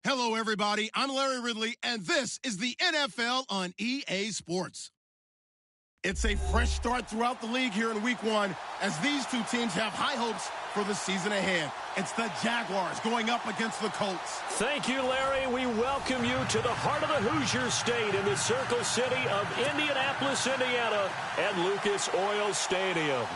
Hello, everybody. I'm Larry Ridley, and this is the NFL on EA Sports. It's a fresh start throughout the league here in Week 1 as these two teams have high hopes for the season ahead. It's the Jaguars going up against the Colts. Thank you, Larry. We welcome you to the heart of the Hoosier State in the Circle City of Indianapolis, Indiana, at Lucas Oil Stadium.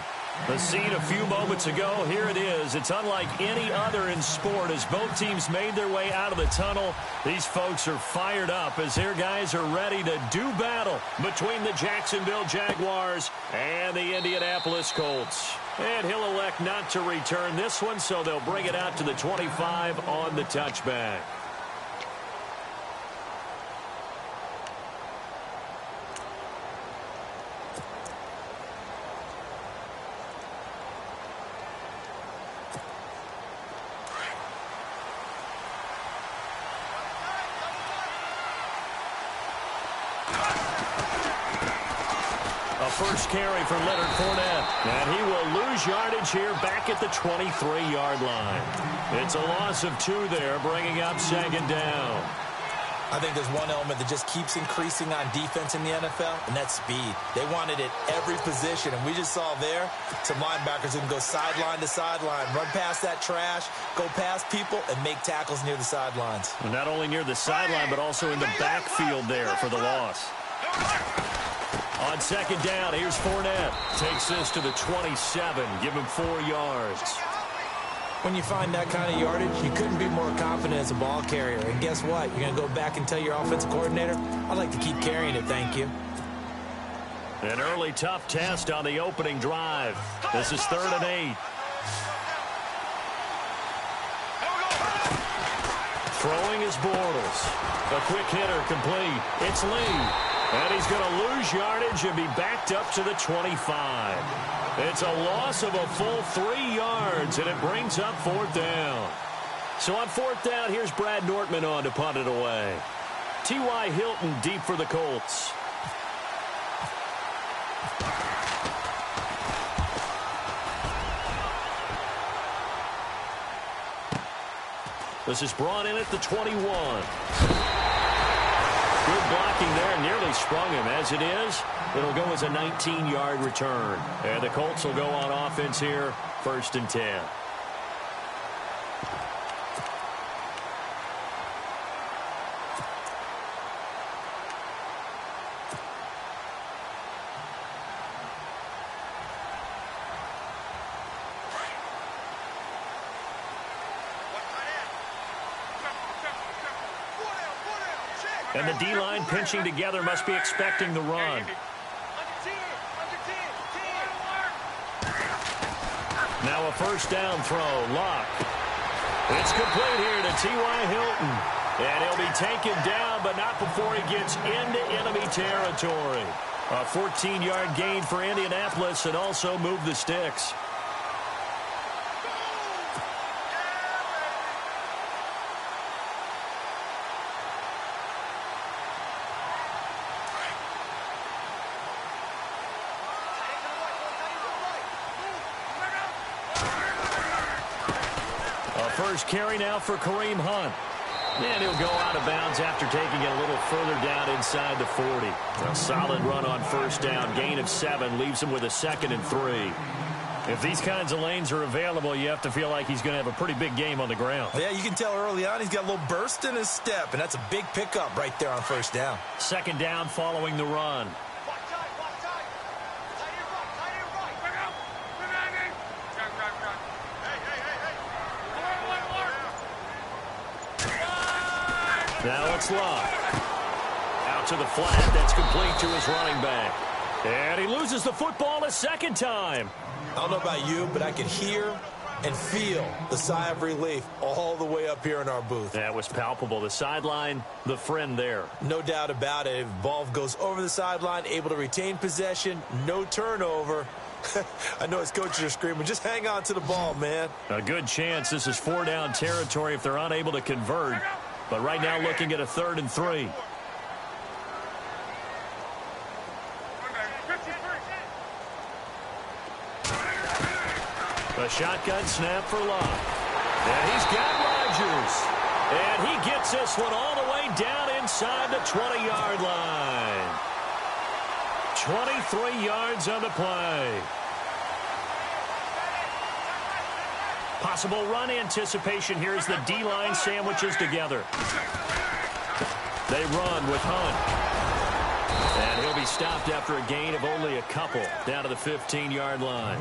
The scene a few moments ago, here it is. It's unlike any other in sport as both teams made their way out of the tunnel. These folks are fired up as their guys are ready to do battle between the Jacksonville Jaguars and the Indianapolis Colts. And he'll elect not to return this one, so they'll bring it out to the 25 on the touchback. First carry for Leonard Fournette, and he will lose yardage here back at the 23-yard line. It's a loss of 2 there, bringing up second down. I think there's one element that just keeps increasing on defense in the NFL, and that's speed. They want it at every position, and we just saw there some linebackers who can go sideline to sideline, run past that trash, go past people, and make tackles near the sidelines. Well, not only near the sideline, but also in the backfield there for the loss. On second down, here's Fournette. Takes this to the 27. Give him 4 yards. When you find that kind of yardage, you couldn't be more confident as a ball carrier. And guess what? You're going to go back and tell your offensive coordinator, I'd like to keep carrying it, thank you. An early tough test on the opening drive. This is 3rd and 8. Throwing is Bortles. A quick hitter complete. It's Lee. And he's going to lose yardage and be backed up to the 25. It's a loss of a full 3 yards, and it brings up 4th down. So on 4th down, here's Brad Nortman on to punt it away. T.Y. Hilton deep for the Colts. This is brought in at the 21. Good blocking there, nearly sprung him. As it is, it'll go as a 19-yard return. And the Colts will go on offense here, 1st and 10. And the D-line pinching together must be expecting the run. Now a 1st down throw. Lock. It's complete here to T.Y. Hilton. And he'll be taken down, but not before he gets into enemy territory. A 14-yard gain for Indianapolis and also move the sticks. First carry now for Kareem Hunt. And he'll go out of bounds after taking it a little further down inside the 40. A solid run on 1st down. Gain of 7 leaves him with a 2nd and 3. If these kinds of lanes are available, you have to feel like he's going to have a pretty big game on the ground. Yeah, you can tell early on he's got a little burst in his step, and that's a big pickup right there on 1st down. 2nd down following the run. Now it's Love. Out to the flat. That's complete to his running back. And he loses the football a 2nd time. I don't know about you, but I can hear and feel the sigh of relief all the way up here in our booth. That was palpable. The sideline, the friend there. No doubt about it. If the ball goes over the sideline, able to retain possession, no turnover. I know his coaches are screaming, just hang on to the ball, man. A good chance this is 4-down territory if they're unable to convert. But right now looking at a 3rd and 3. A shotgun snap for Love. And he's got Rodgers. And he gets this one all the way down inside the 20-yard line. 23 yards on the play. Possible run anticipation here as the D-line sandwiches together. They run with Hunt. And he'll be stopped after a gain of only a couple down to the 15-yard line.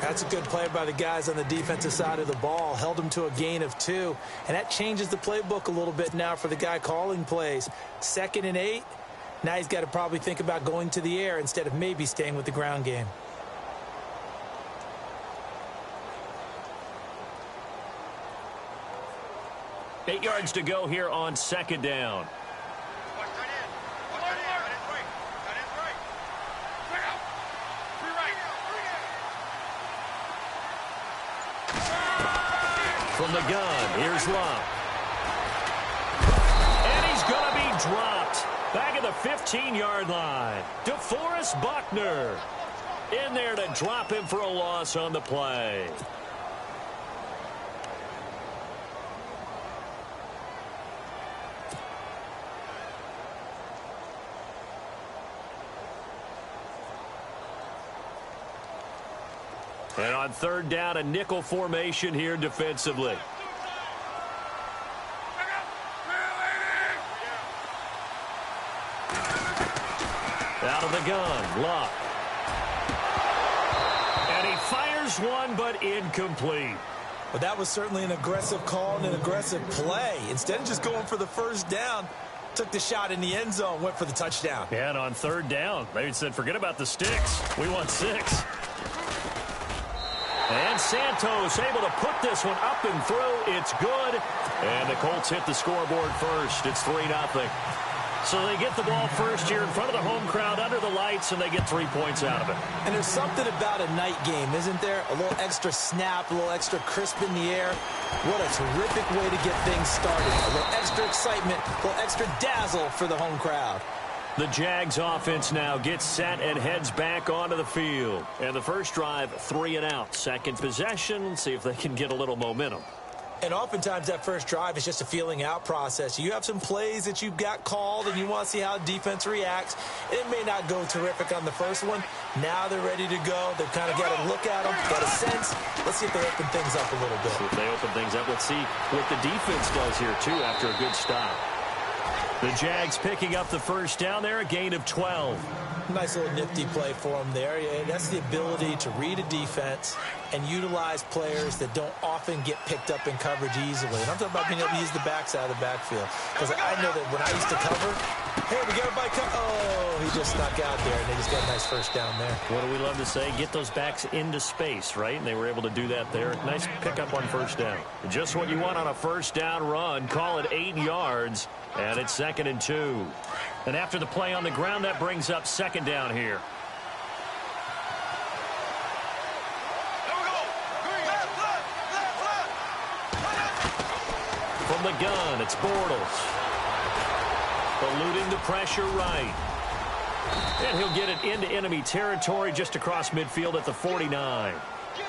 That's a good play by the guys on the defensive side of the ball. Held them to a gain of 2. And that changes the playbook a little bit now for the guy calling plays. 2nd and 8. Now he's got to probably think about going to the air instead of maybe staying with the ground game. Eight yards to go here on 2nd down. From the gun, here's Love. And he's going to be dropped back at the 15-yard line. DeForest Buckner in there to drop him for a loss on the play. And on 3rd down, a nickel formation here defensively. Out of the gun, Luck. And he fires one, but incomplete. But that was certainly an aggressive call and an aggressive play. Instead of just going for the 1st down, took the shot in the end zone, went for the touchdown. Yeah, and on 3rd down, they said, forget about the sticks. We want 6. And Santos able to put this one up and through. It's good. And the Colts hit the scoreboard first. It's 3-0. So they get the ball first here in front of the home crowd under the lights, and they get 3 points out of it. And there's something about a night game, isn't there? A little extra snap, a little extra crisp in the air. What a terrific way to get things started. A little extra excitement, a little extra dazzle for the home crowd. The Jags offense now gets set and heads back onto the field. And the first drive, 3 and out. Second possession, see if they can get a little momentum. And oftentimes that first drive is just a feeling out process. You have some plays that you've got called and you want to see how defense reacts. It may not go terrific on the first one. Now they're ready to go. They've kind of got to look at them, got a sense. Let's see if they open things up a little bit. See if they open things up. Let's see what the defense does here, too, after a good stop. The Jags picking up the first down there, a gain of 12. Nice little nifty play for them there. Yeah, that's the ability to read a defense and utilize players that don't often get picked up in coverage easily. And I'm talking about being able to use the backside of the backfield. Because I know that when I used to cover, hey, we got a bike. Oh, he just snuck out there, and they just got a nice first down there. What do we love to say? Get those backs into space, right? And they were able to do that there. Nice pickup on first down. Just what you want on a first down run. Call it 8 yards, and it's 2nd and 2. And after the play on the ground, that brings up 2nd down here. From the gun, it's Bortles. Eluding the pressure right. And he'll get it into enemy territory just across midfield at the 49.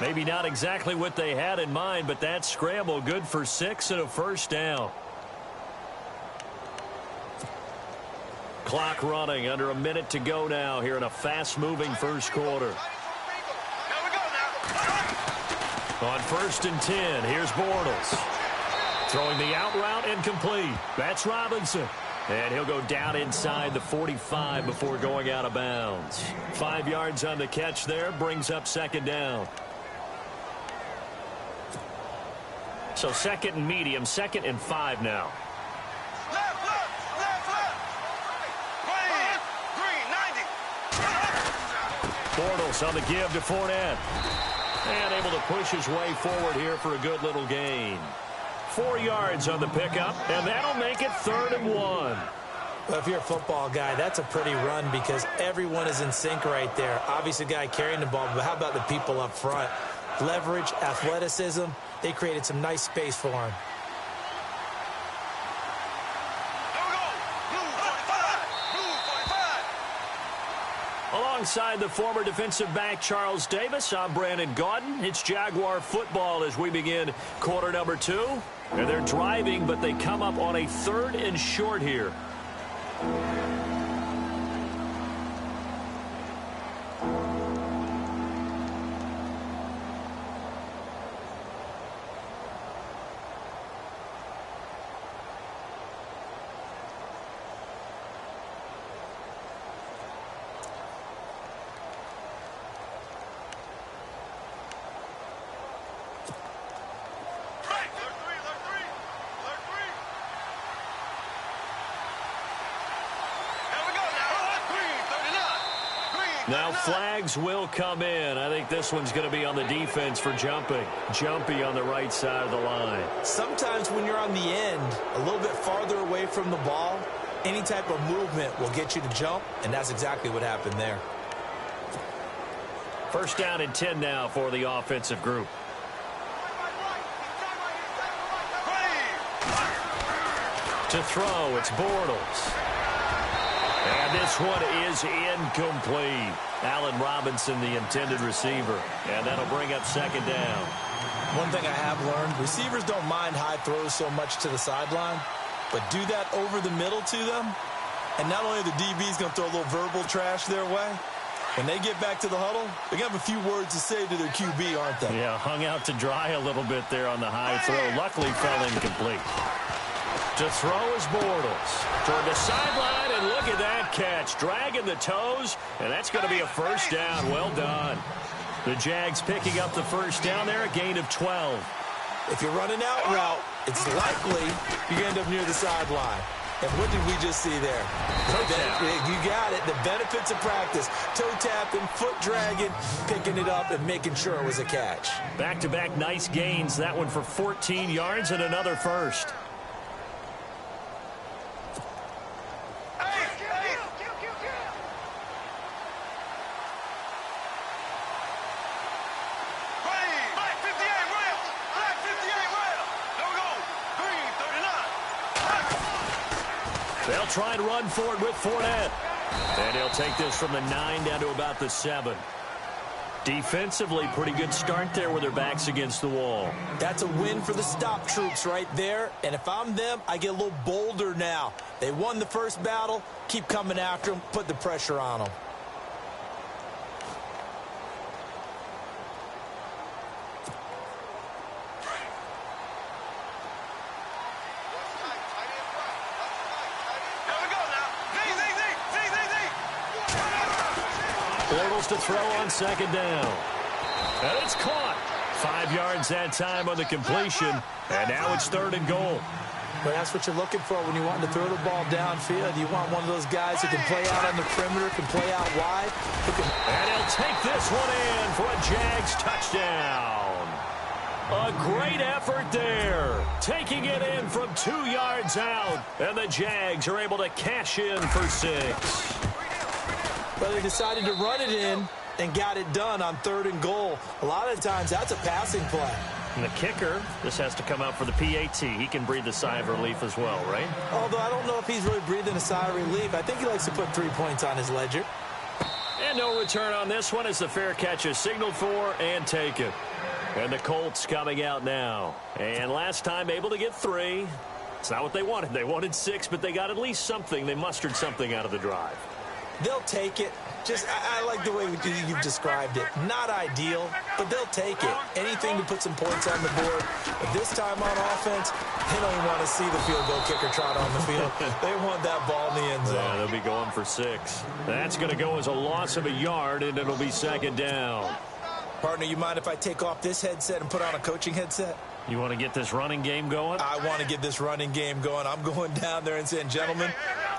Maybe not exactly what they had in mind, but that scramble good for 6 and a first down. Clock running, under a minute to go now here in a fast-moving first quarter. On 1st and 10, here's Bortles. Throwing the out route incomplete. That's Robinson. And he'll go down inside the 45 before going out of bounds. 5 yards on the catch there, brings up 2nd down. So 2nd and medium, 2nd and 5 now. Bortles on the give to Fournette. And able to push his way forward here for a good little gain. 4 yards on the pickup, and that'll make it 3rd and 1. Well, if you're a football guy, that's a pretty run because everyone is in sync right there. Obviously, the guy carrying the ball, but how about the people up front? Leverage, athleticism, they created some nice space for him. Alongside the former defensive back Charles Davis, I'm Brandon Gaudin. It's Jaguar football as we begin quarter number 2. And they're driving, but they come up on a 3rd and short here. Now flags will come in. I think this one's going to be on the defense for jumping. Jumpy on the right side of the line. Sometimes when you're on the end, a little bit farther away from the ball, any type of movement will get you to jump, and that's exactly what happened there. 1st down and 10 now for the offensive group. To throw, it's Bortles. And this one is incomplete. Allen Robinson, the intended receiver. And that'll bring up 2nd down. One thing I have learned, receivers don't mind high throws so much to the sideline, but do that over the middle to them, and not only the DB's going to throw a little verbal trash their way, when they get back to the huddle, they're going to have a few words to say to their QB, aren't they? Yeah, hung out to dry a little bit there on the high throw. Luckily fell incomplete. To throw is Bortles. Toward the sideline, and look at that catch. Dragging the toes, and that's going to be a 1st down. Well done. The Jags picking up the 1st down there, a gain of 12. If you're running out route, it's likely you end up near the sideline. And what did we just see there? Toe tap. You got it. The benefits of practice. Toe tapping, foot dragging, picking it up, and making sure it was a catch. Back-to-back nice gains. That one for 14 yards and another 1st. They'll try and run for it with Fournette. And he'll take this from the 9 down to about the 7. Defensively, pretty good start there with their backs against the wall. That's a win for the stop troops right there. And if I'm them, I get a little bolder now. They won the 1st battle. Keep coming after them. Put the pressure on them. Bortles to throw on 2nd down. And it's caught. 5 yards that time on the completion. And now it's 3rd and goal. But that's what you're looking for when you want to throw the ball downfield. You want one of those guys who can play out on the perimeter, can play out wide. And he'll take this one in for a Jags touchdown. A great effort there. Taking it in from 2 yards out. And the Jags are able to cash in for 6. Well, they decided to run it in and got it done on 3rd and goal. A lot of times, that's a passing play. And the kicker, this has to come out for the PAT. He can breathe a sigh of relief as well, right? Although I don't know if he's really breathing a sigh of relief. I think he likes to put 3 points on his ledger. And no return on this one as the fair catch is signaled for and taken. And the Colts coming out now. And last time able to get 3. It's not what they wanted. They wanted 6, but they got at least something. They mustered something out of the drive. They'll take it. Just, I like the way you've described it. Not ideal, but they'll take it. Anything to put some points on the board. But this time on offense, they don't even want to see the field goal kicker trot on the field. They want that ball in the end zone. Yeah, they'll be going for 6. That's going to go as a loss of a yard, and it'll be 2nd down. Partner, you mind if I take off this headset and put on a coaching headset? You want to get this running game going? I want to get this running game going. I'm going down there and saying, gentlemen,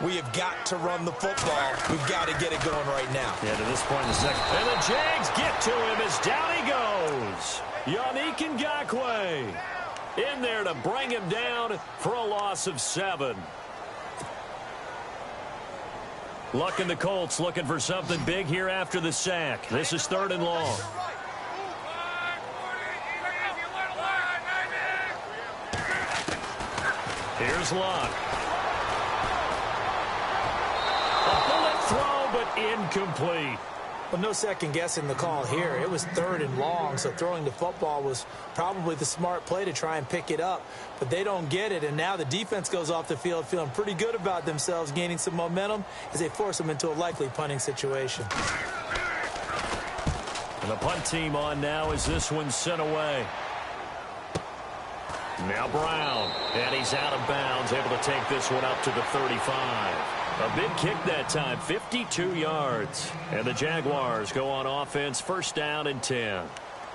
we have got to run the football. We've got to get it going right now. Yeah, to this point in the second. And the Jags get to him as down he goes. Yannick Ngakoue in there to bring him down for a loss of 7. Luck in the Colts looking for something big here after the sack. This is 3rd and long. Here's Luck. A bullet throw, but incomplete. Well, no second guessing the call here. It was 3rd and long, so throwing the football was probably the smart play to try and pick it up. But they don't get it, and now the defense goes off the field feeling pretty good about themselves, gaining some momentum as they force them into a likely punting situation. And the punt team on now as this one's sent away. Now Brown, and he's out of bounds, able to take this one up to the 35. A big kick that time, 52 yards. And the Jaguars go on offense, 1st down and 10.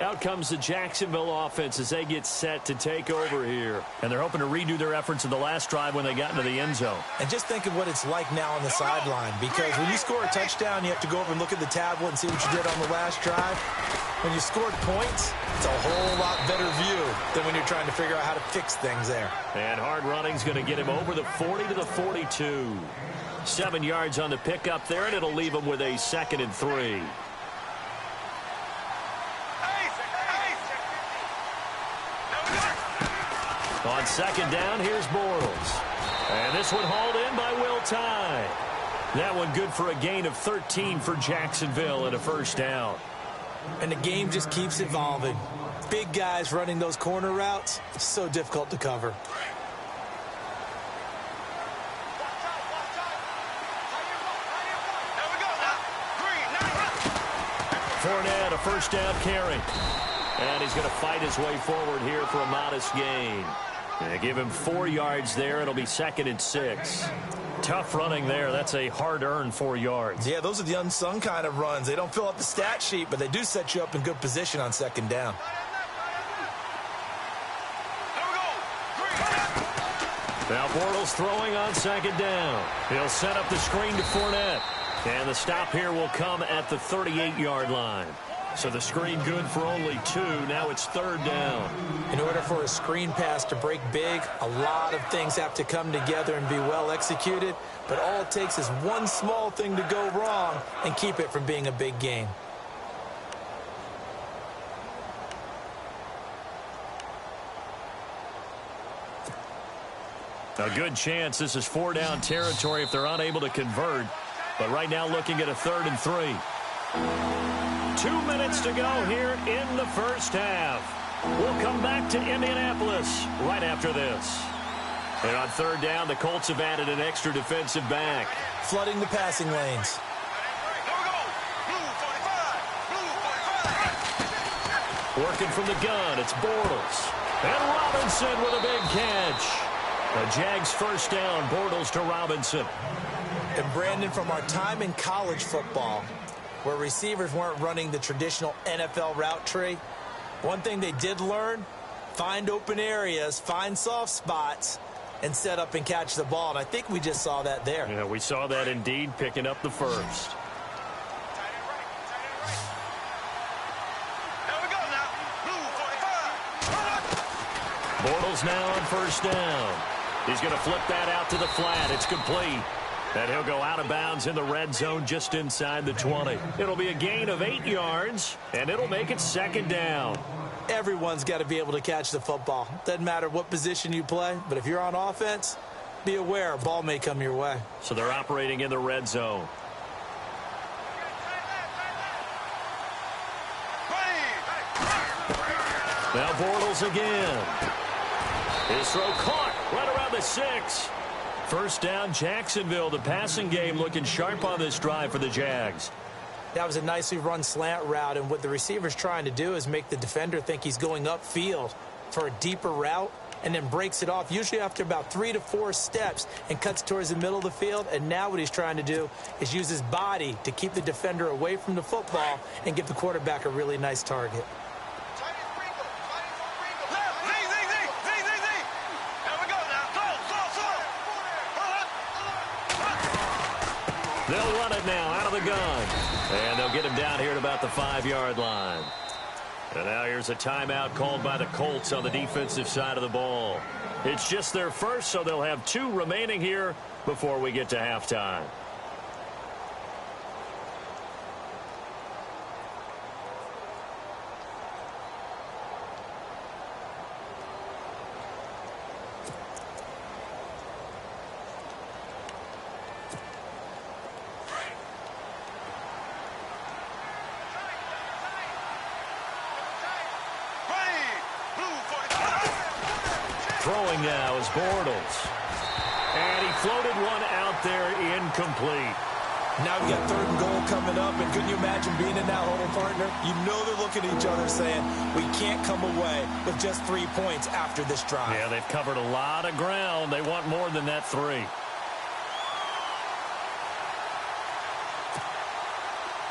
Out comes the Jacksonville offense as they get set to take over here. And they're hoping to redo their efforts in the last drive when they got into the end zone. And just think of what it's like now on the sideline, because when you score a touchdown, you have to go over and look at the tablet and see what you did on the last drive. When you scored points, it's a whole lot better view than when you're trying to figure out how to fix things there. And hard running's going to get him over the 40 to the 42. 7 yards on the pickup there, and it'll leave him with a 2nd and 3. On 2nd down, here's Bortles. And this one hauled in by Will Tye. That one good for a gain of 13 for Jacksonville and a 1st down. And the game just keeps evolving. Big guys running those corner routes, so difficult to cover. Fournette, a 1st down carry. And he's going to fight his way forward here for a modest gain. They give him 4 yards there. It'll be 2nd and 6. Tough running there. That's a hard-earned 4 yards. Yeah, those are the unsung kind of runs. They don't fill up the stat sheet, but they do set you up in good position on 2nd down. Now Bortles throwing on 2nd down. He'll set up the screen to Fournette. And the stop here will come at the 38-yard line. So the screen good for only 2. Now it's 3rd down. In order for a screen pass to break big, a lot of things have to come together and be well executed. But all it takes is one small thing to go wrong and keep it from being a big gain. A good chance this is 4-down territory if they're unable to convert. But right now looking at a 3rd and 3. 2 minutes to go here in the 1st half. We'll come back to Indianapolis right after this. And on 3rd down, the Colts have added an extra defensive back. Flooding the passing lanes. Working from the gun, it's Bortles. And Robinson with a big catch. The Jags 1st down, Bortles to Robinson. And Brandon, from our time in college football, where receivers weren't running the traditional NFL route tree, one thing they did learn, find open areas, find soft spots, and set up and catch the ball. And I think we just saw that there. Yeah, we saw that indeed, picking up the 1st. Bortles now on 1st down. He's going to flip that out to the flat. It's complete. And he'll go out of bounds in the red zone just inside the 20. It'll be a gain of 8 yards, and it'll make it 2nd down. Everyone's got to be able to catch the football. Doesn't matter what position you play, but if you're on offense, be aware a ball may come your way. So they're operating in the red zone. Now Bortles again. His throw caught right around the 6. 1st down, Jacksonville. The passing game looking sharp on this drive for the Jags. That was a nicely run slant route, and what the receiver's trying to do is make the defender think he's going upfield for a deeper route and then breaks it off, usually after about 3 to 4 steps, and cuts towards the middle of the field. And now what he's trying to do is use his body to keep the defender away from the football and give the quarterback a really nice target. They'll run it now out of the gun. And they'll get him down here at about the 5-yard line. And now here's a timeout called by the Colts on the defensive side of the ball. It's just their first, so they'll have 2 remaining here before we get to halftime. Throwing now is Bortles. And he floated one out there incomplete. Now we got 3rd and goal coming up, and couldn't you imagine being in that huddle, partner? You know they're looking at each other saying, we can't come away with just 3 points after this drive. Yeah, they've covered a lot of ground. They want more than that 3.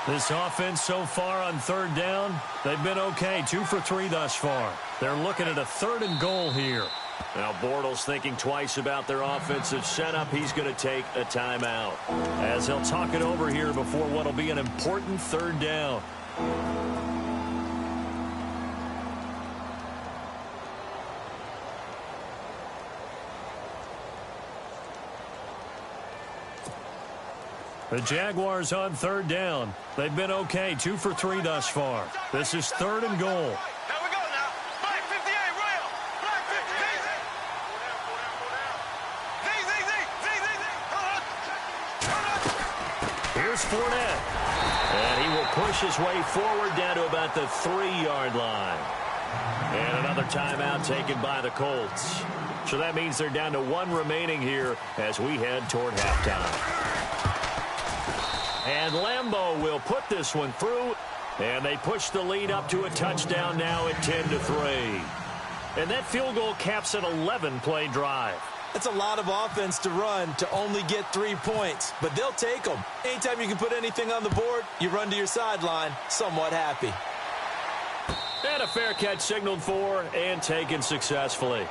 This offense so far on 3rd down, they've been okay. 2 for 3 thus far. They're looking at a 3rd and goal here. Now Bortles thinking twice about their offensive setup. He's going to take a timeout as he'll talk it over here before what will be an important 3rd down. The Jaguars on 3rd down. They've been okay. 2 for 3 thus far. This is 3rd and goal. Here's Fournette. And he will push his way forward down to about the 3-yard line. And another timeout taken by the Colts. So that means they're down to 1 remaining here as we head toward halftime. And Lambeau will put this one through. And they push the lead up to a touchdown now at 10-3. And that field goal caps an 11-play drive. That's a lot of offense to run to only get 3 points, but they'll take them. Anytime you can put anything on the board, you run to your sideline somewhat happy. And a fair catch signaled for and taken successfully.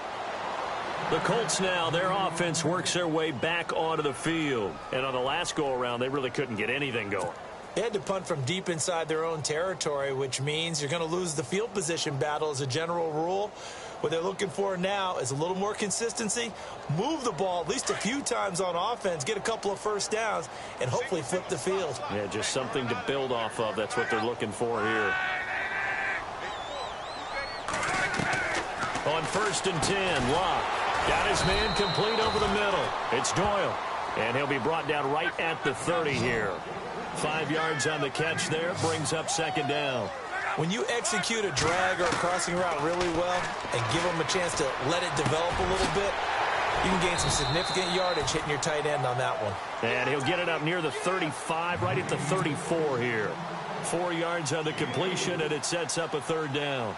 The Colts now, their offense works their way back onto the field. And on the last go-around, they really couldn't get anything going. They had to punt from deep inside their own territory, which means you're going to lose the field position battle as a general rule. What they're looking for now is a little more consistency, move the ball at least a few times on offense, get a couple of first downs, and hopefully flip the field. Yeah, just something to build off of. That's what they're looking for here. On 1st and 10, Locke got his man complete over the middle. It's Doyle, and he'll be brought down right at the 30 here. 5 yards on the catch there, brings up 2nd down. When you execute a drag or a crossing route really well and give them a chance to let it develop a little bit, you can gain some significant yardage hitting your tight end on that one. And he'll get it up near the 35, right at the 34 here. 4 yards on the completion, and it sets up a 3rd down.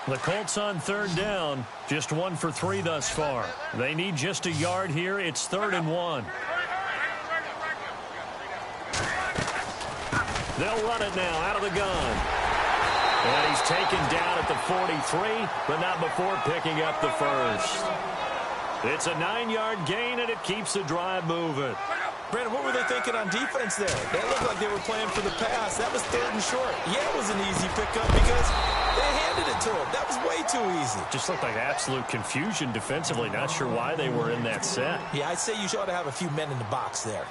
The Colts on 3rd down, just 1 for 3 thus far. They need just a yard here. It's 3rd and 1. They'll run it now out of the gun. And he's taken down at the 43, but not before picking up the first. It's a 9-yard gain, and it keeps the drive moving. Brandon, what were they thinking on defense there? They looked like they were playing for the pass. That was 3rd and short. Yeah, it was an easy pickup because they handed it to him. That was way too easy. Just looked like absolute confusion defensively. Not sure why they were in that set. Yeah, I'd say you ought to have a few men in the box there.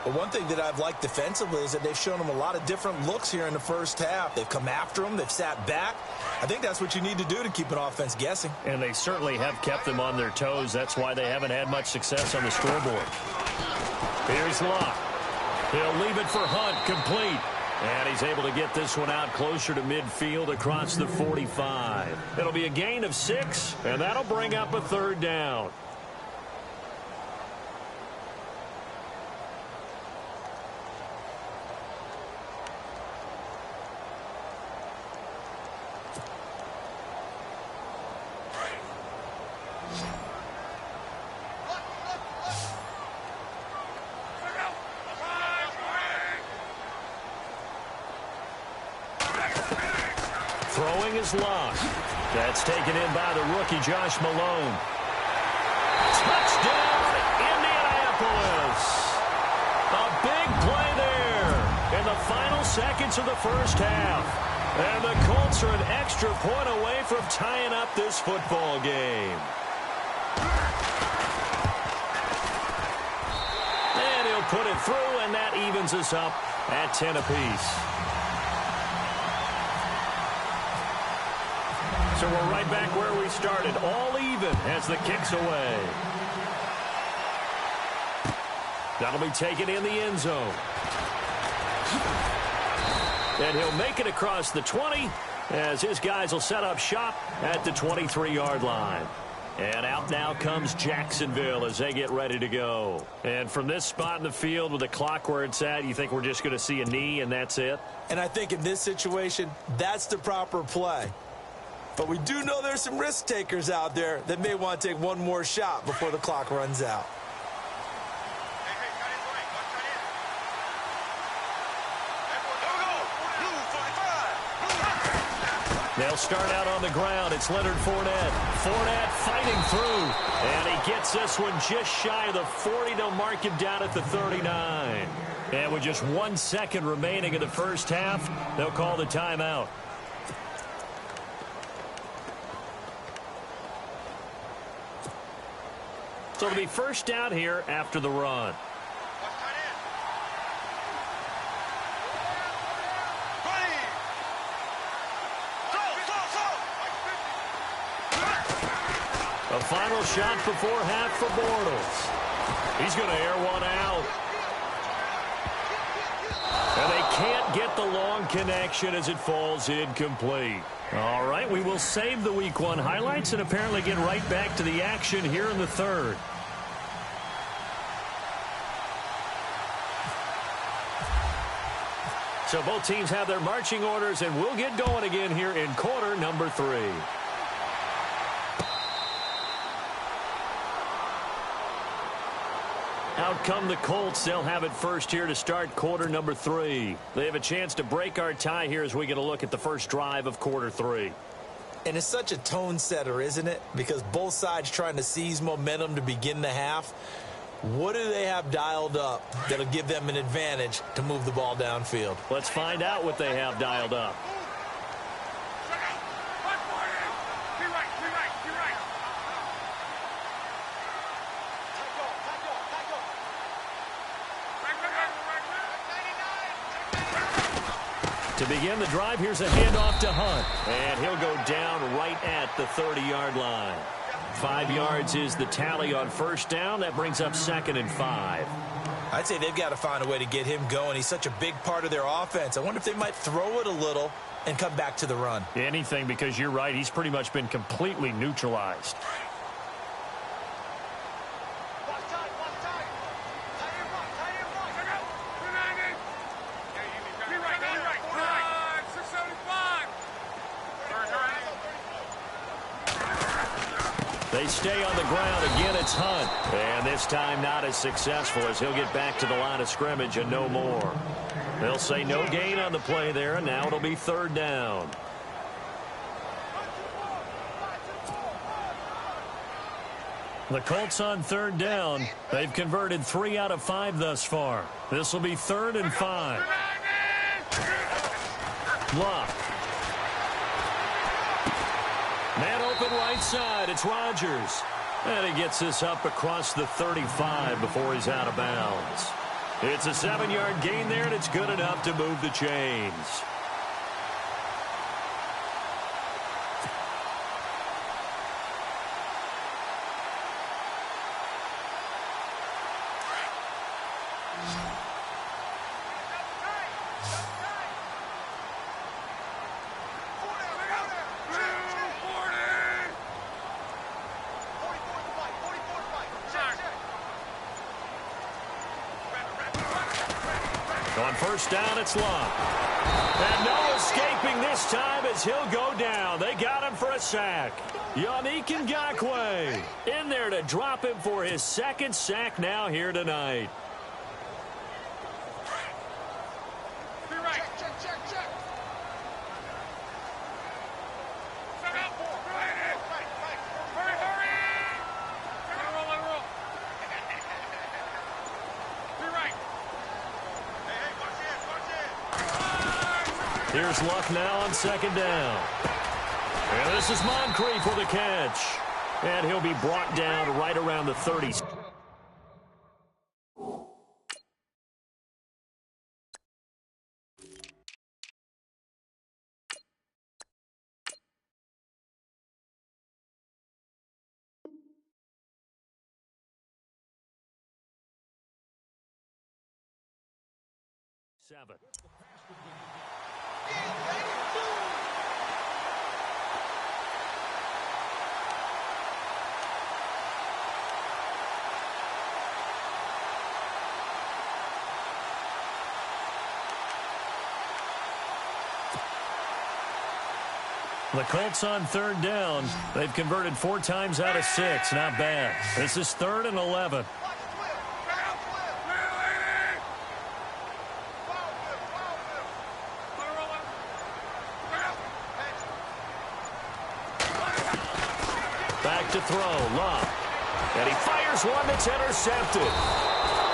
But one thing that I've liked defensively is that they've shown them a lot of different looks here in the first half. They've come after them. They've sat back. I think that's what you need to do to keep an offense guessing. And they certainly have kept them on their toes. That's why they haven't had much success on the scoreboard. Here's Locke. He'll leave it for Hunt, complete. And he's able to get this one out closer to midfield across the 45. It'll be a gain of 6, and that'll bring up a 3rd down. Throwing is Locke. That's taken in by the rookie, Josh Malone. Touchdown, Indianapolis. A big play there in the final seconds of the first half. And the Colts are an extra point away from tying up this football game. And he'll put it through, and that evens us up at 10 apiece. So we're right back where we started, all even as the kick's away. That'll be taken in the end zone. And he'll make it across the 20 as his guys will set up shop at the 23-yard line. And out now comes Jacksonville as they get ready to go. And from this spot in the field with the clock where it's at, you think we're just going to see a knee and that's it? And I think in this situation, that's the proper play. But we do know there's some risk takers out there that may want to take one more shot before the clock runs out. They'll start out on the ground. It's Leonard Fournette. Fournette fighting through. And he gets this one just shy of the 40. They'll mark him down at the 39. And with just 1 second remaining in the first half, they'll call the timeout. So it'll be first down here after the run. A final shot before half for Bortles. He's going to air one out. And they can't get the long connection as it falls incomplete. All right, we will save the Week 1 highlights and apparently get right back to the action here in the third. So both teams have their marching orders, and we'll get going again here in quarter number 3. Out come the Colts. They'll have it first here to start quarter number 3. They have a chance to break our tie here as we get a look at the first drive of quarter 3. And it's such a tone setter, isn't it? Because both sides trying to seize momentum to begin the half. What do they have dialed up that'll give them an advantage to move the ball downfield? Let's find out what they have dialed up. To begin the drive, here's a handoff to Hunt. And he'll go down right at the 30-yard line. 5 yards is the tally on first down. That brings up 2nd and 5. I'd say they've got to find a way to get him going. He's such a big part of their offense. I wonder if they might throw it a little and come back to the run. Anything, because you're right. He's pretty much been completely neutralized. They stay on the ground. Again, it's Hunt. And this time not as successful as he'll get back to the line of scrimmage and no more. They'll say no gain on the play there, and now it'll be 3rd down. The Colts on 3rd down. They've converted 3 out of 5 thus far. This will be 3rd and 5. Block. Man open right side. It's Rodgers. And he gets this up across the 35 before he's out of bounds. It's a 7-yard gain there, and it's good enough to move the chains. On first down, it's Love. And no escaping this time as he'll go down. They got him for a sack. Yannick Ngakoue in there to drop him for his 2nd sack now here tonight. Here's Luck now on 2nd down. And this is Moncrief with a catch. And he'll be brought down right around the 30. The Colts on third down. They've converted 4 times out of 6. Not bad. This is 3rd and 11. Back to throw. Love. And he fires one that's intercepted.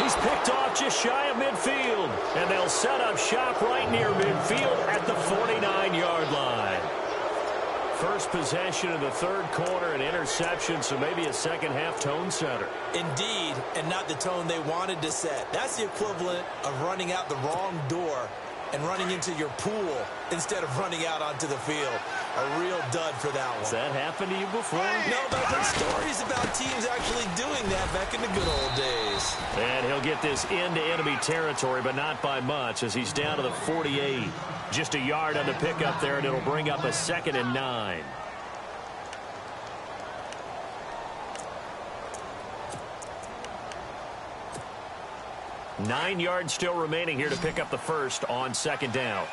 He's picked off just shy of midfield. And they'll set up shop right near midfield at the 49-yard line. First possession of the third quarter, an interception, so maybe a second-half tone setter. Indeed, and not the tone they wanted to set. That's the equivalent of running out the wrong door and running into your pool instead of running out onto the field. A real dud for that one. Has that happened to you before? No, but I've heard stories about teams actually doing that back in the good old days. And he'll get this into enemy territory, but not by much as he's down to the 48. Just a yard on the pickup there, and it'll bring up a 2nd and 9. Nine yards still remaining here to pick up the first on 2nd down.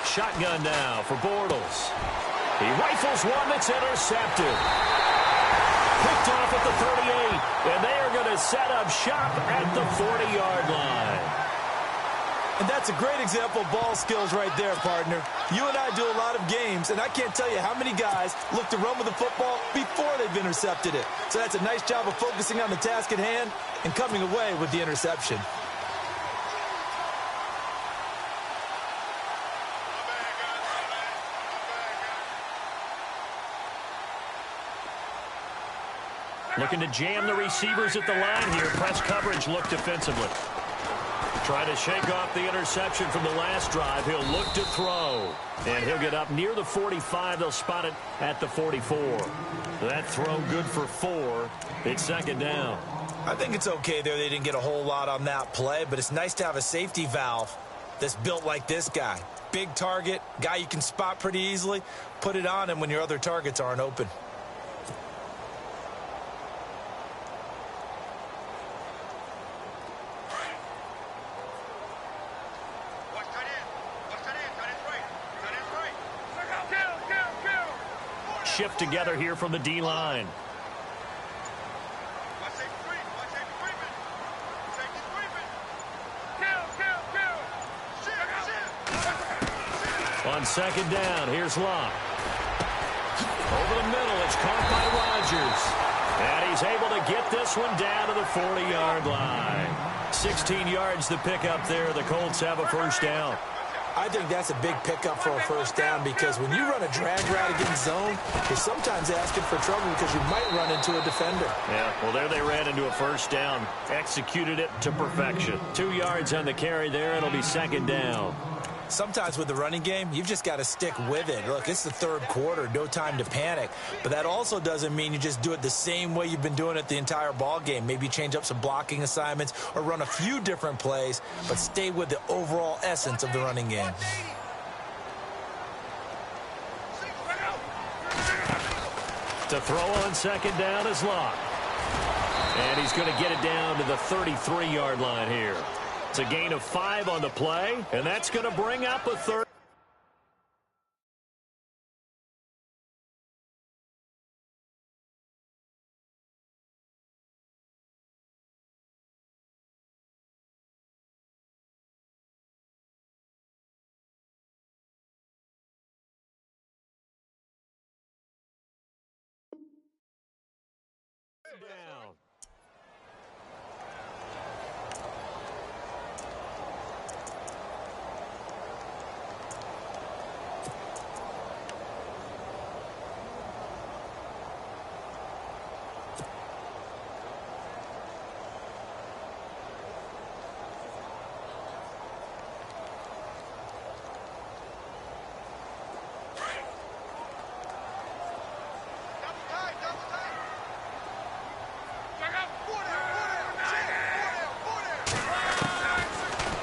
Shotgun now for Bortles. He rifles one that's intercepted. Picked off at the 38, and they are going to set up shop at the 40-yard line. And that's a great example of ball skills right there, partner. You and I do a lot of games, and I can't tell you how many guys look to run with the football before they've intercepted it. So that's a nice job of focusing on the task at hand and coming away with the interception. Looking to jam the receivers at the line here. Press coverage look defensively. Trying to shake off the interception from the last drive. He'll look to throw. And he'll get up near the 45. They'll spot it at the 44. That throw good for 4. It's 2nd down. I think it's okay there. They didn't get a whole lot on that play, but it's nice to have a safety valve that's built like this guy. Big target, guy you can spot pretty easily. Put it on him when your other targets aren't open. Shift together here from the D-line. On 2nd down, here's Locke. Over the middle, it's caught by Rodgers. And he's able to get this one down to the 40-yard line. 16 yards to pick up there. The Colts have a first down. I think that's a big pickup for a first down because when you run a drag route against zone, you're sometimes asking for trouble because you might run into a defender. Yeah, well, there they ran into a first down. Executed it to perfection. 2 yards on the carry there. It'll be 2nd down. Sometimes with the running game, you've just got to stick with it. Look, it's the third quarter, no time to panic. But that also doesn't mean you just do it the same way you've been doing it the entire ball game. Maybe change up some blocking assignments or run a few different plays, but stay with the overall essence of the running game. To throw on 2nd down is Locke. And he's going to get it down to the 33-yard line here. It's a gain of 5 on the play, and that's going to bring up a third. Down.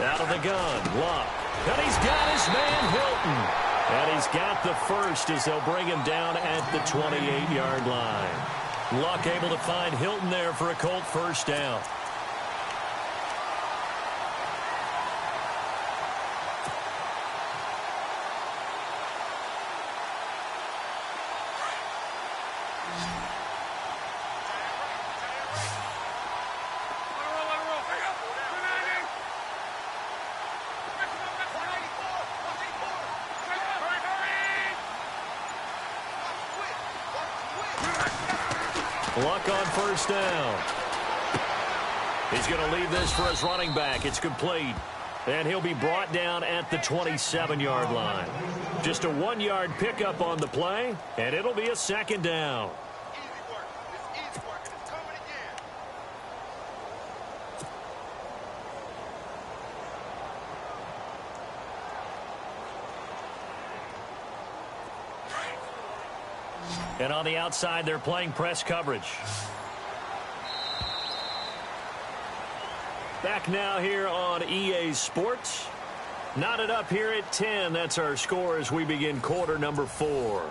Out of the gun, Luck. And he's got his man, Hilton. And he's got the first as they'll bring him down at the 28-yard line. Luck able to find Hilton there for a Colt first down. Luck on first down. He's going to leave this for his running back. It's complete. And he'll be brought down at the 27-yard line. Just a 1-yard pickup on the play, and it'll be a second down. Easy work. It's easy work, and it's coming again. And on the outside, they're playing press coverage. Back now here on EA Sports. Knotted up here at 10. That's our score as we begin quarter number 4.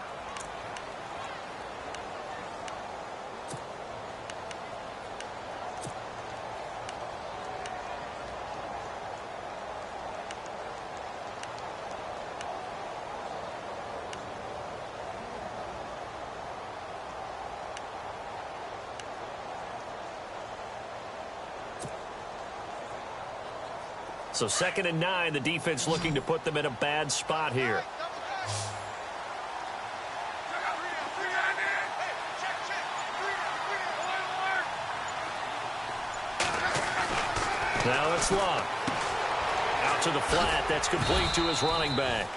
So 2nd and 9, the defense looking to put them in a bad spot here. Now it's Luck. Out to the flat. That's complete to his running back.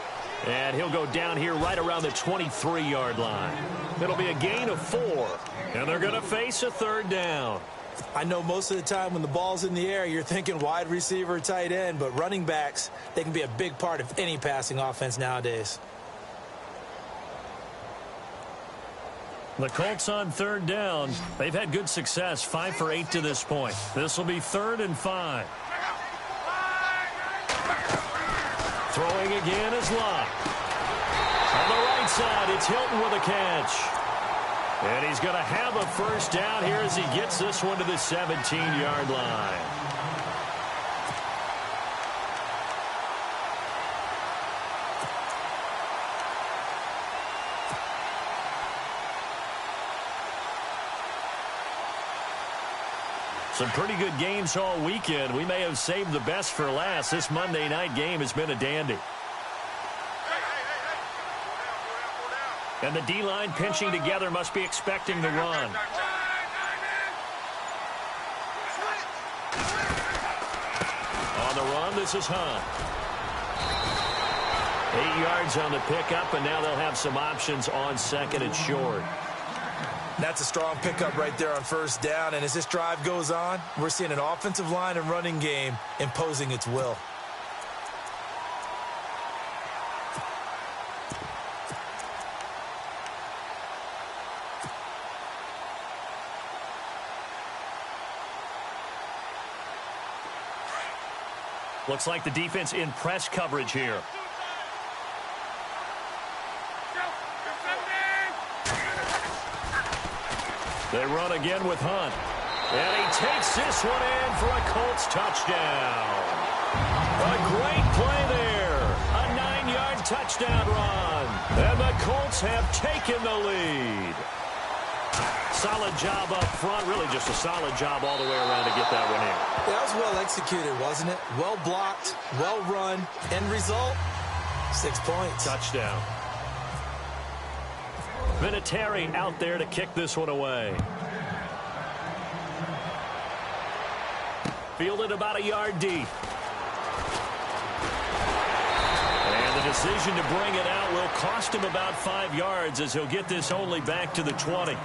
And he'll go down here right around the 23-yard line. It'll be a gain of 4. And they're going to face a third down. I know most of the time when the ball's in the air, you're thinking wide receiver, tight end, but running backs, they can be a big part of any passing offense nowadays. The Colts on third down. They've had good success, 5 for 8 to this point. This will be 3rd and 5. Throwing again is Luck. On the right side, it's Hilton with a catch. And he's going to have a first down here as he gets this one to the 17-yard line. Some pretty good games all weekend. We may have saved the best for last. This Monday night game has been a dandy. And the D-line pinching together must be expecting the run. On the run, this is Hunt. 8 yards on the pickup, and now they'll have some options on 2nd and short. That's a strong pickup right there on first down, and as this drive goes on, we're seeing an offensive line and running game imposing its will. Looks like the defense in press coverage here. They run again with Hunt. And he takes this one in for a Colts touchdown. A great play there. A 9-yard touchdown run. And the Colts have taken the lead. Solid job up front. Really just a solid job all the way around to get that one in. That was well executed, wasn't it? Well blocked, well run. End result, 6 points. Touchdown. Vinatieri out there to kick this one away. Fielded about a yard deep. And the decision to bring it out will cost him about 5 yards as he'll get this only back to the 20.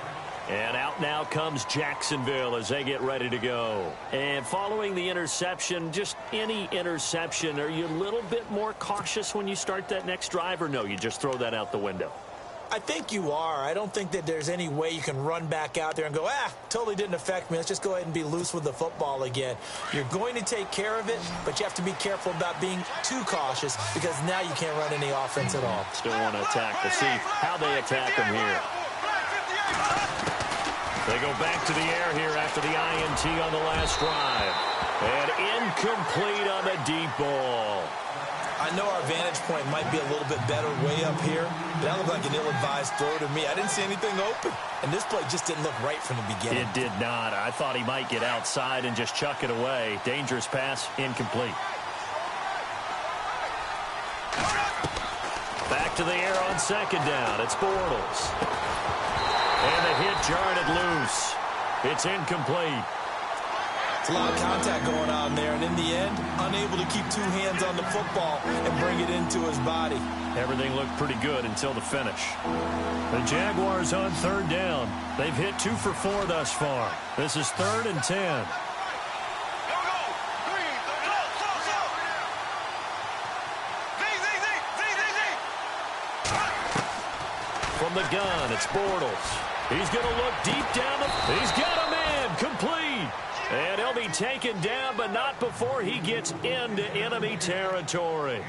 And out now comes Jacksonville as they get ready to go. And following the interception, just any interception, are you a little bit more cautious when you start that next drive, or no, you just throw that out the window? I think you are. I don't think that there's any way you can run back out there and go, totally didn't affect me. Let's just go ahead and be loose with the football again. You're going to take care of it, but you have to be careful about being too cautious because now you can't run any offense at all. Still want to attack. We'll see how they attack them here. They go back to the air here after the INT on the last drive. And incomplete on the deep ball. I know our vantage point might be a little bit better way up here, but that looked like an ill-advised throw to me. I didn't see anything open, and this play just didn't look right from the beginning. It did not. I thought he might get outside and just chuck it away. Dangerous pass, incomplete. Back to the air on second down. It's Bortles. And the hit jarred it loose. It's incomplete. It's a lot of contact going on there, and in the end, unable to keep two hands on the football and bring it into his body. Everything looked pretty good until the finish. The Jaguars on third down. They've hit 2 for 4 thus far. This is 3rd and 10. From the gun, it's Bortles. He's going to look deep down. He's got a man, complete. And he'll be taken down, but not before he gets into enemy territory.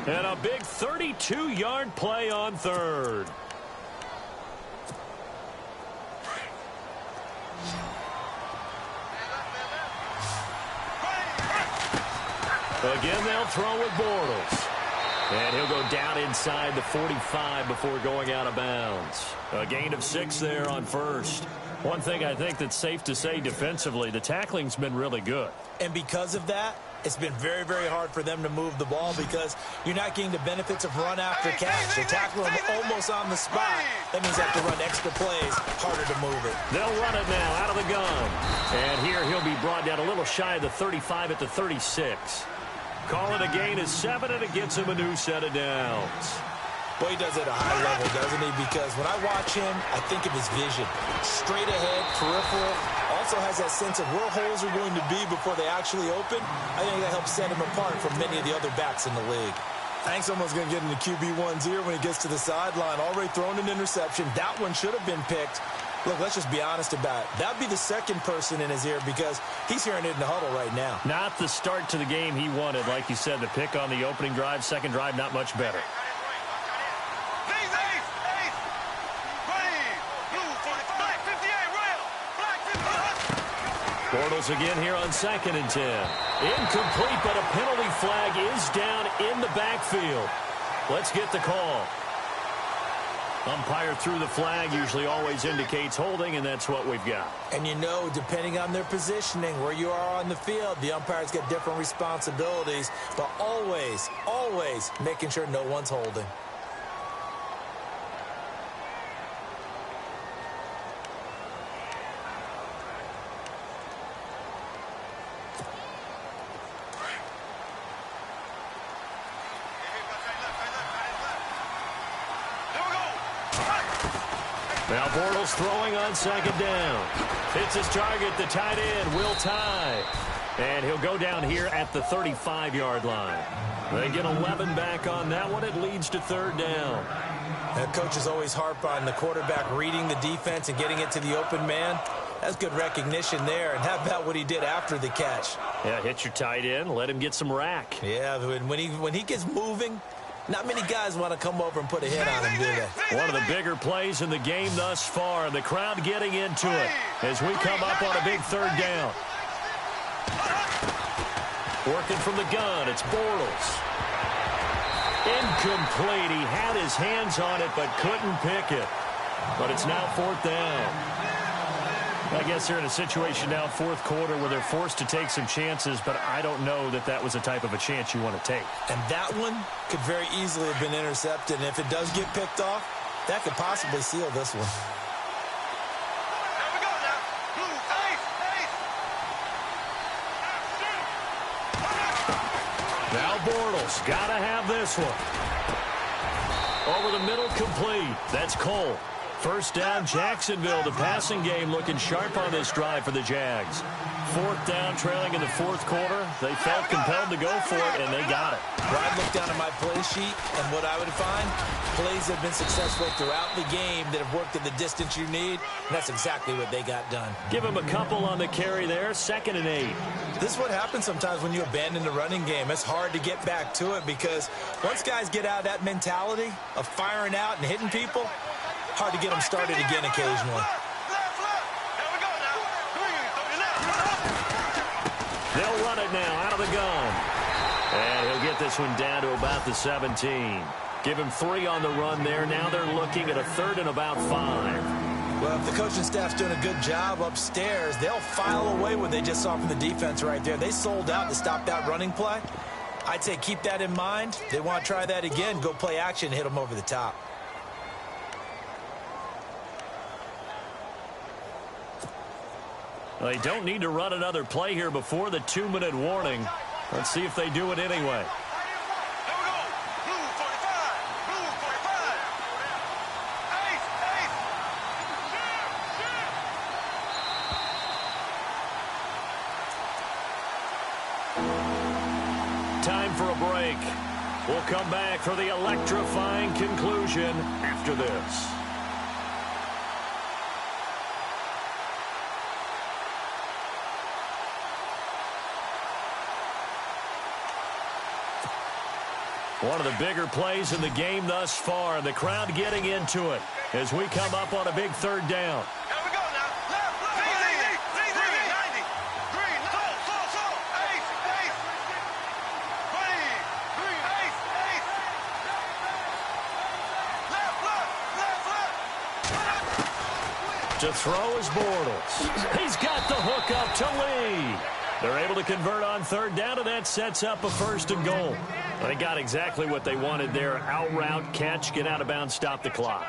And a big 32-yard play on third. Again, they'll throw with Bortles. And he'll go down inside the 45 before going out of bounds. A gain of 6 there on first. One thing I think that's safe to say defensively, the tackling's been really good. And because of that, it's been very, very hard for them to move the ball because you're not getting the benefits of run after catch. They're tackling them almost on the spot. That means they have to run extra plays, harder to move it. They'll run it now out of the gun. And here he'll be brought down a little shy of the 35 at the 36. Call it a gain of 7, and it gets him a new set of downs. Well, he does it at a high level, doesn't he? Because when I watch him, I think of his vision. Straight ahead, peripheral. Also has that sense of where holes are going to be before they actually open. I think that helps set him apart from many of the other backs in the league. I think someone's going to get into QB1's ear when he gets to the sideline. Already thrown an interception. That one should have been picked. Look, let's just be honest about it. That would be the second person in his ear because he's hearing it in the huddle right now. Not the start to the game he wanted. Like you said, the pick on the opening drive, second drive, not much better. Bortles again here on 2nd and 10. Incomplete, but a penalty flag is down in the backfield. Let's get the call. Umpire threw the flag, usually always indicates holding, and that's what we've got. And you know, depending on their positioning, where you are on the field, the umpires get different responsibilities, but always, always making sure no one's holding. Now Bortles throwing on 2nd down. Hits his target, the tight end, Will Tye. And he'll go down here at the 35-yard line. They get 11 back on that one. It leads to 3rd down. Coaches always harp on the quarterback reading the defense and getting it to the open man. That's good recognition there. And how about what he did after the catch? Yeah, hit your tight end, let him get some rack. Yeah, when he gets moving, not many guys want to come over and put a hit on him, do they? One of the bigger plays in the game thus far. The crowd getting into it as we come up on a big 3rd down. Working from the gun, it's Bortles. Incomplete. He had his hands on it but couldn't pick it. But it's now 4th down. I guess they're in a situation now, 4th quarter, where they're forced to take some chances, but I don't know that that was the type of a chance you want to take. And that one could very easily have been intercepted, and if it does get picked off, that could possibly seal this one. There we go now. Blue, Now Bortles, gotta have this one. Over the middle, complete. That's Cole. First down, Jacksonville. The passing game looking sharp on this drive for the Jags. Fourth down, trailing in the fourth quarter. They felt compelled to go for it, and they got it. I'd look down at my play sheet, and what I would find, plays have been successful throughout the game that have worked at the distance you need, and that's exactly what they got done. Give them a couple on the carry there, 2nd and 8. This is what happens sometimes when you abandon the running game. It's hard to get back to it because once guys get out of that mentality of firing out and hitting people, hard to get them started again occasionally. They'll run it now out of the gun. And he'll get this one down to about the 17. Give him 3 on the run there. Now they're looking at a 3rd and about 5. Well, if the coaching staff's doing a good job upstairs, they'll file away what they just saw from the defense right there. They sold out to stop that running play. I'd say keep that in mind. They want to try that again. Go play action and hit them over the top. They don't need to run another play here before the 2-minute warning. Let's see if they do it anyway. Time for a break. We'll come back for the electrifying conclusion after this. One of the bigger plays in the game thus far, and the crowd getting into it as we come up on a big 3rd down. Here we go now. Left, easy, 90, green, ace, green, ace, left. To throw is Bortles. He's got the hook up to Lee. They're able to convert on 3rd down, and that sets up a 1st and goal. They got exactly what they wanted there. Out route, catch, get out of bounds, stop the clock.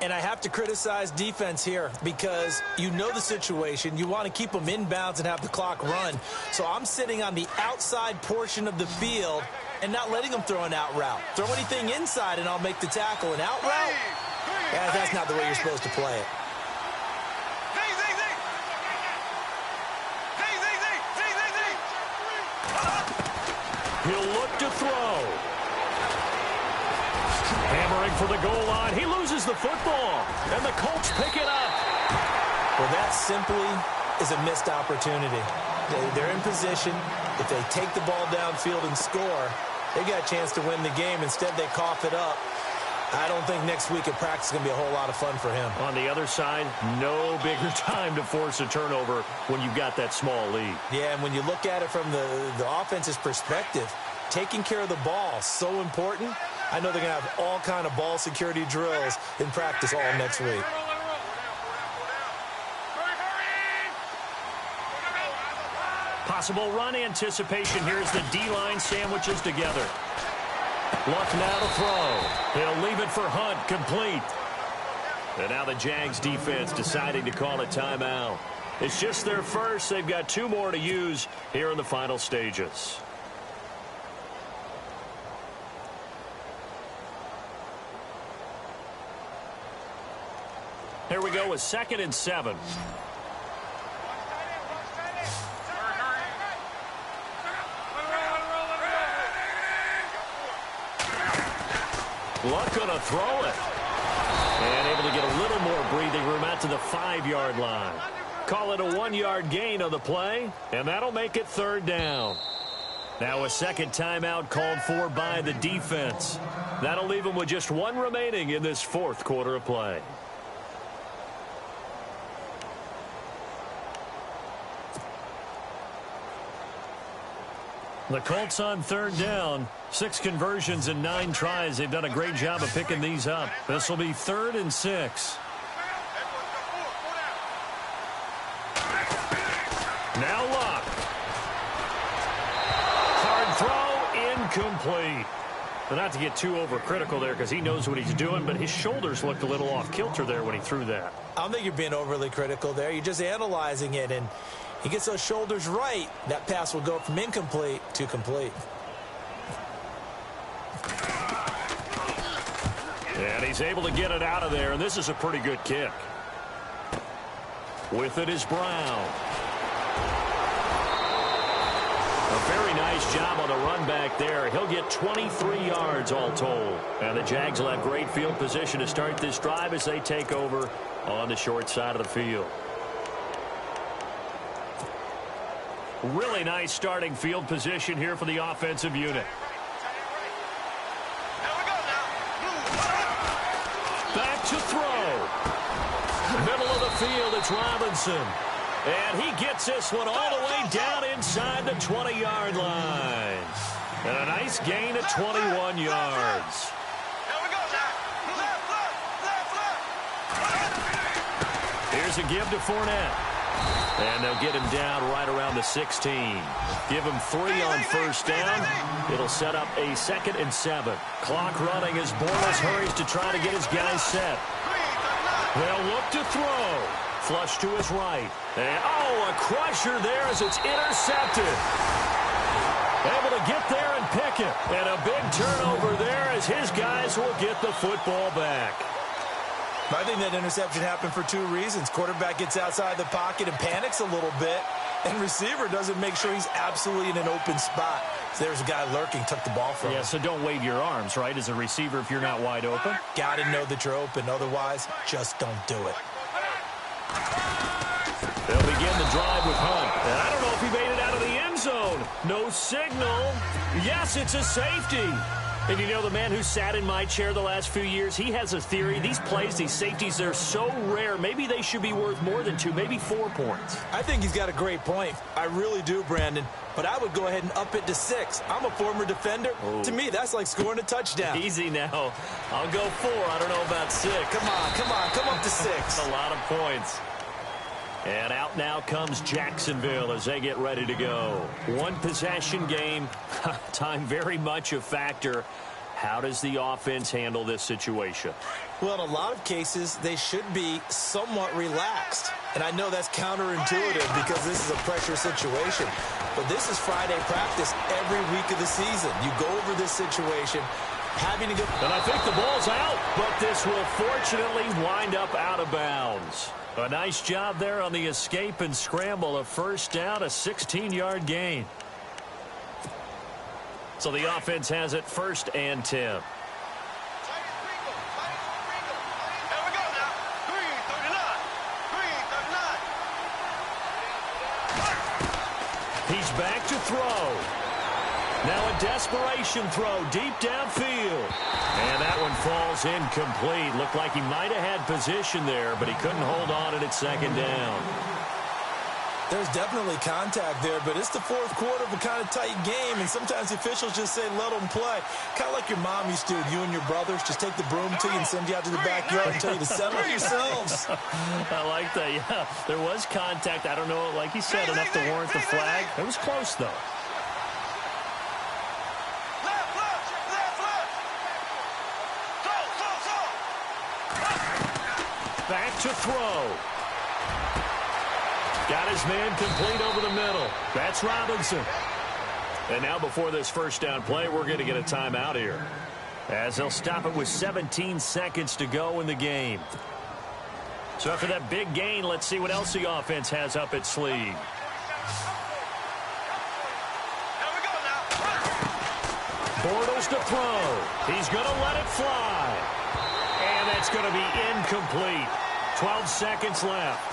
And I have to criticize defense here because you know the situation. You want to keep them inbounds and have the clock run. So I'm sitting on the outside portion of the field and not letting them throw an out route. Throw anything inside and I'll make the tackle. An out route? Yeah, that's not the way you're supposed to play it. He'll look to throw. Hammering for the goal line. He loses the football, and the Colts pick it up. Well, that simply is a missed opportunity. They're in position. If they take the ball downfield and score, they got a chance to win the game. Instead, they cough it up. I don't think next week at practice is going to be a whole lot of fun for him. On the other side, no bigger time to force a turnover when you've got that small lead. Yeah, and when you look at it from the offense's perspective, taking care of the ball, so important. I know they're going to have all kind of ball security drills in practice all next week. Possible run anticipation here as the D-line sandwiches together. Luck now to throw. He'll leave it for Hunt, complete. And now the Jags defense deciding to call a timeout. It's just their first. They've got 2 more to use here in the final stages. Here we go with 2nd and 7. Luck gonna throw it. And able to get a little more breathing room out to the 5-yard line. Call it a 1-yard gain on the play, and that'll make it 3rd down. Now a 2nd timeout called for by the defense. That'll leave them with just 1 remaining in this 4th quarter of play. The Colts on 3rd down. 6 conversions and 9 tries. They've done a great job of picking these up. This will be 3rd and 6. Now Luck. Hard throw, incomplete. But not to get too overcritical there because he knows what he's doing, but his shoulders looked a little off kilter there when he threw that. I don't think you're being overly critical there. You're just analyzing it, and he gets those shoulders right, that pass will go from incomplete to complete. And he's able to get it out of there, and this is a pretty good kick. With it is Brown. A very nice job on the run back there. He'll get 23 yards all told. And the Jags will have great field position to start this drive as they take over on the short side of the field. Really nice starting field position here for the offensive unit. Back to throw. Middle of the field, it's Robinson. And he gets this one all the way down inside the 20-yard line. And a nice gain of 21 yards. Here's a give to Fournette. And they'll get him down right around the 16. Give him 3 on first down. It'll set up a 2nd and 7. Clock running as Bortles hurries to try to get his guys set. They'll look to throw. Flush to his right. And, a crusher there as it's intercepted. Able to get there and pick it. And a big turnover there as his guys will get the football back. I think that interception happened for 2 reasons. Quarterback gets outside the pocket and panics a little bit. And receiver doesn't make sure he's absolutely in an open spot. So there's a guy lurking, took the ball from him. Yeah, so don't wave your arms, right, as a receiver if you're not wide open. Got to know that you're open. Otherwise, just don't do it. They'll begin the drive with Hunt. And I don't know if he made it out of the end zone. No signal. Yes, it's a safety. And you know, the man who sat in my chair the last few years, he has a theory. These plays, these safeties, they're so rare. Maybe they should be worth more than 2, maybe 4 points. I think he's got a great point. I really do, Brandon. But I would go ahead and up it to 6. I'm a former defender. Ooh. To me, that's like scoring a touchdown. Easy now. I'll go 4. I don't know about 6. Come up to 6. That's a lot of points. And out now comes Jacksonville as they get ready to go. 1 possession game. Time very much a factor. How does the offense handle this situation? Well, in a lot of cases, they should be somewhat relaxed. And I know that's counterintuitive because this is a pressure situation. But this is Friday practice every week of the season. You go over this situation, having to go. And I think the ball's out, but this will fortunately wind up out of bounds. A nice job there on the escape and scramble. A first down, a 16-yard gain. So the offense has it 1st and 10. He's back to throw. Now a desperation throw deep downfield. And that one falls incomplete. Looked like he might have had position there, but he couldn't hold on at 2nd down. There's definitely contact there, but it's the 4th quarter of a kind of tight game, and sometimes the officials just say, let them play. Kind of like your mom used to, you and your brothers, just take the broom to you and send you out to the backyard and tell you to settle yourselves. I like that, yeah. There was contact. I don't know, like you said, enough to warrant the flag. It was close, though. Back to throw. Got his man complete over the middle. That's Robinson. And now before this first down play, we're going to get a timeout here, as they'll stop it with 17 seconds to go in the game. So after that big gain, let's see what else the offense has up its sleeve. Bortles to throw. He's going to let it fly. And that's going to be incomplete. 12 seconds left.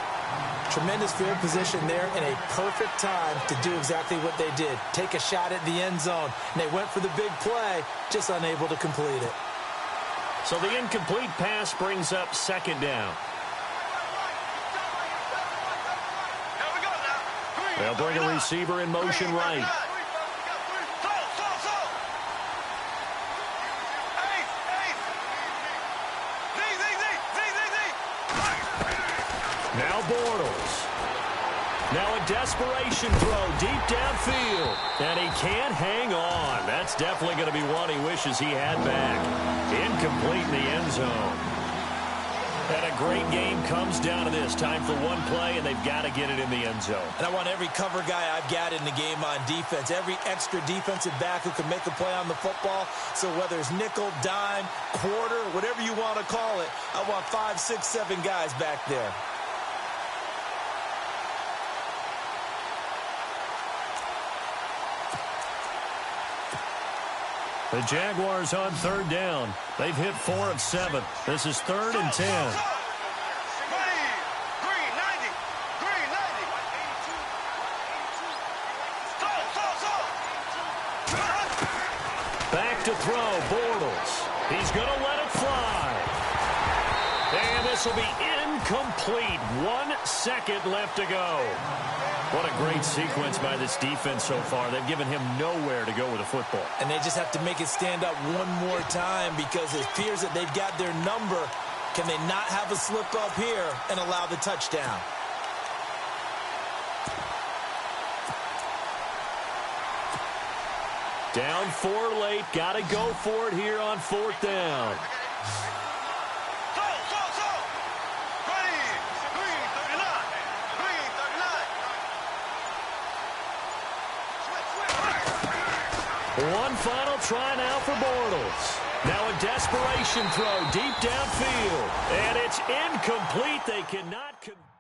Tremendous field position there and a perfect time to do exactly what they did. Take a shot at the end zone. And they went for the big play, just unable to complete it. So the incomplete pass brings up 2nd down. They'll bring a receiver in motion right. Now Bortles. Now a desperation throw deep downfield. And he can't hang on. That's definitely going to be one he wishes he had back. Incomplete in the end zone. And a great game comes down to this. Time for one play, and they've got to get it in the end zone. And I want every cover guy I've got in the game on defense, every extra defensive back who can make a play on the football. So whether it's nickel, dime, quarter, whatever you want to call it, I want 5, 6, 7 guys back there. The Jaguars on third down. They've hit 4 of 7. This is 3rd and 10. Back to throw, Bortles. He's going to let it fly. And this will be incomplete. 1 second left to go. What a great sequence by this defense so far. They've given him nowhere to go with the football. And they just have to make it stand up one more time because it appears that they've got their number. Can they not have a slip up here and allow the touchdown? Down 4 late. Got to go for it here on 4th down. One final try now for Bortles. Now a desperation throw deep downfield. And it's incomplete. They cannot...